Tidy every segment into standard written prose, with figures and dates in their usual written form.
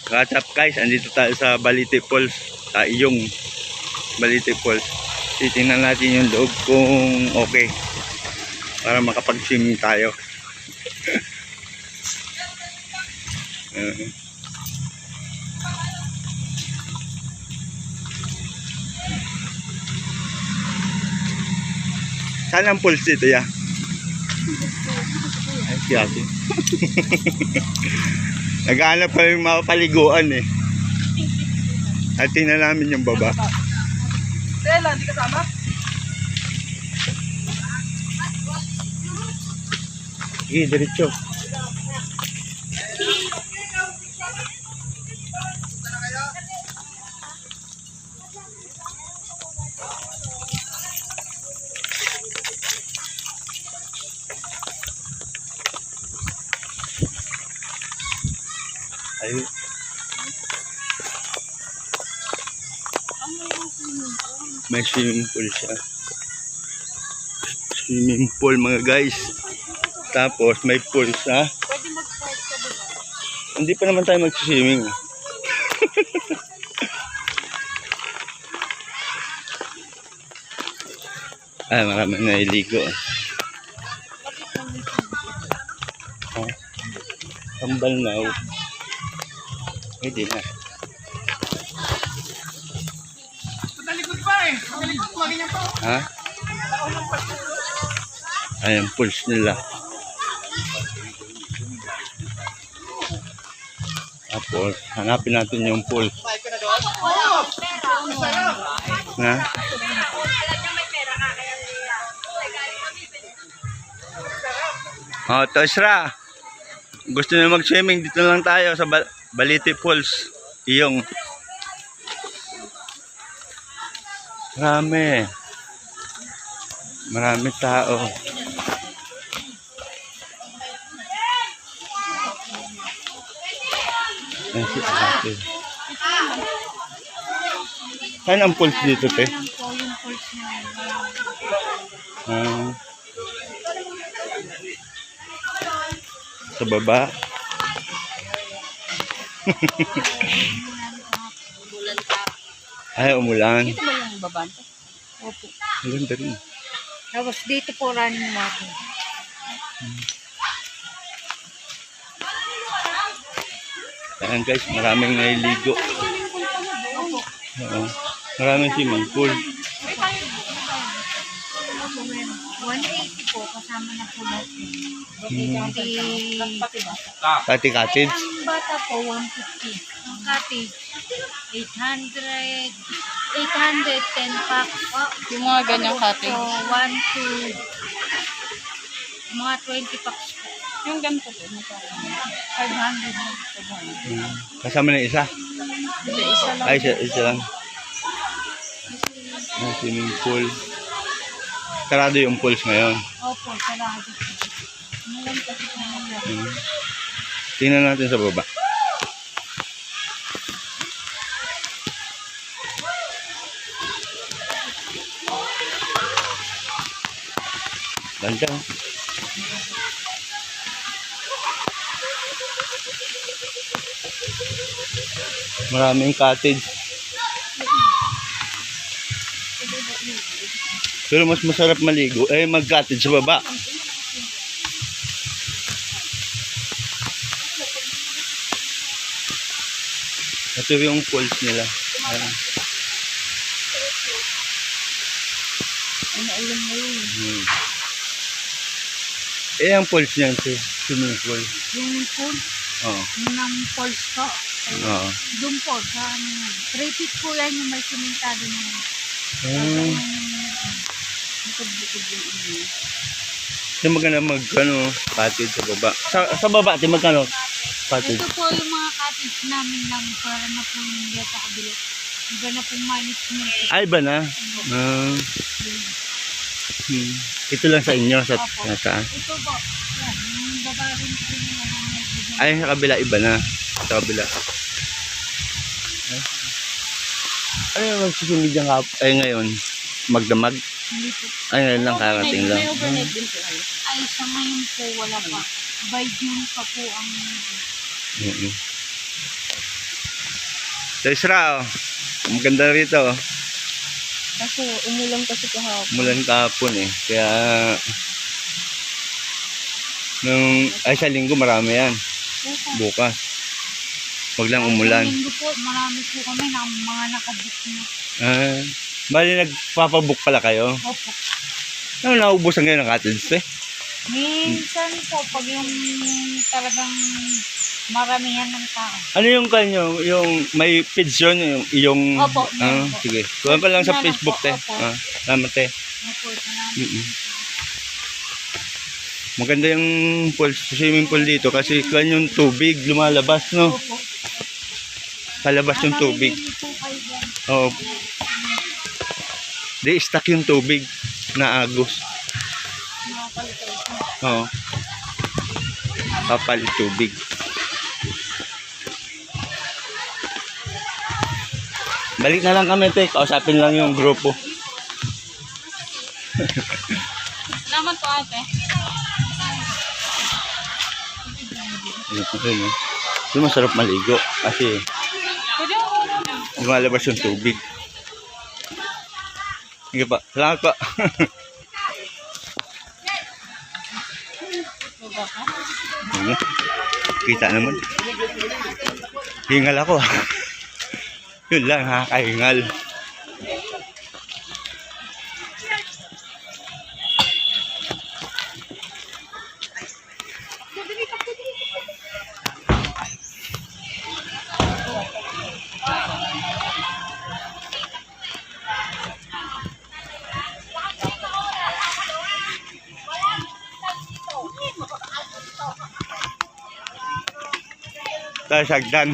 What's up guys, andito tayo sa Balite Falls, sa iyong Balite Falls. Titingnan natin yung loob kung okay para makapag-swimming tayo. Saan ang pools dito ya? Ay, si ate. Naghahanap kami mga paliguan eh. At tingnan namin yung baba. Stella, hindi kasama? Sige, diretso. Ayun. May swimming pool siya. Swimming pool mga guys. Tapos may pool sa... Pwede mag-start sa baba. Hindi pa naman tayo mag-swimming. Ay, maraming nailigo. Oh. Tambal na. Hindi na. Matalikod pa eh. Matalikod, maganyan pa. Ha? Ayan, pools nila. Tapos, hanapin natin yung pool. Bike ka na doon? Oo! Na? Oh, Tosra. Gusto nyo mag-swimming? Dito lang tayo sa Balite Falls. Iyong. Marami tao. Ayan si ate. Saan ang pools dito, te? Sa baba. Ay, umulan. Dito ba yung baban? Opo. Ang ganda rin. Tapos dito po running water. Ayan guys, maraming nailigo. Opo. Oo. Maraming swimming pool. 180 po, kasama na po lahat yun. Pati cottage. Ang bata po, 150. Ang cottage, 800. 810 packs. Yung mga ganyang cottage. So, 1, 2, mga 20 packs po. Yung ganito po. 500. Kasama na isa. Hindi, isa lang. Ay, isa lang. May swimming pool. Sarado yung pools ngayon. Opo, sarado. Ngayon kasi kung Tingnan natin sa baba. Ganda. Maraming cottage. Pero mas masarap maligo mag-cottage sa baba. Ito yung pools nila. Ayan. naulan ngayon. Ang pools niyan, swimming pool. Yung pool, Oo. yung ng falls po. Oo. Doon po, sa ano yan. 3 feet po yan yung may simentado na yan. Bukod-bukod yung ano yan. Ito maganda cottage sa baba. Sa baba, ito magkano cottage? Ito po yung mga cottage namin lang para na po yung sa kabila. Iba na pong management. Ay, ba na? Ito lang sa inyo, sa taas. Ito po, yan, yung baba rin po yung ano. Ay, sa kabila, iba na. Sa kabila. Ano yung magsisimig dyan ngayon? Magdamag? Hindi po. Ay, ngayon lang, karating lang. May overnight din po kayo. Ay, sa ngayon po wala pa. By June pa po ang... Sa Isra, oh. Maganda rito. Oh. Kasi umulan kasi kahapon. Umulan kahapon eh. Kaya sa linggo marami yan. Bukas. Huwag lang umulan. Sa linggo po, marami po kami na mga nakabook na. Bali nagpapabook pala kayo. Opo. Ano naubusan ngayon ng cottage eh? Minsan po, pag yung talagang maramihan ng tao. Ano yung kanyo? Yung may page yun? Yung Opo, meron po. sige. Kuha pa lang sa Meron Facebook po, te. opo. Salamat te. Opo, salamat. Maganda yung swimming pool dito kasi kan yung tubig lumalabas, no? Opo. Palabas yung tubig. Namimili po kayo dyan. Oo. Di stuck yung tubig na agos. Mga kalito. Oo. Papalit tubig. Balik na lang kami, te. Kausapin lang yung grupo. Salamat po ate. Ito masarap maligo kasi Pwede ako na. lumalabas yung tubig. Sige pa. Salamat pa. Baba ka. Ano? Kita naman. Hingal ako. Yun lang, nakakahingal. Tayo sagdan.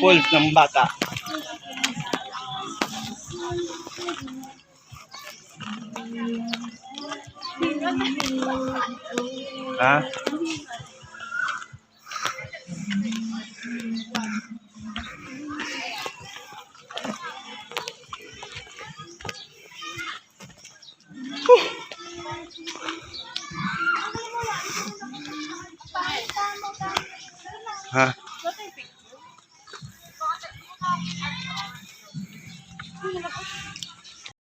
Pulse ng bata. Ha? Ha?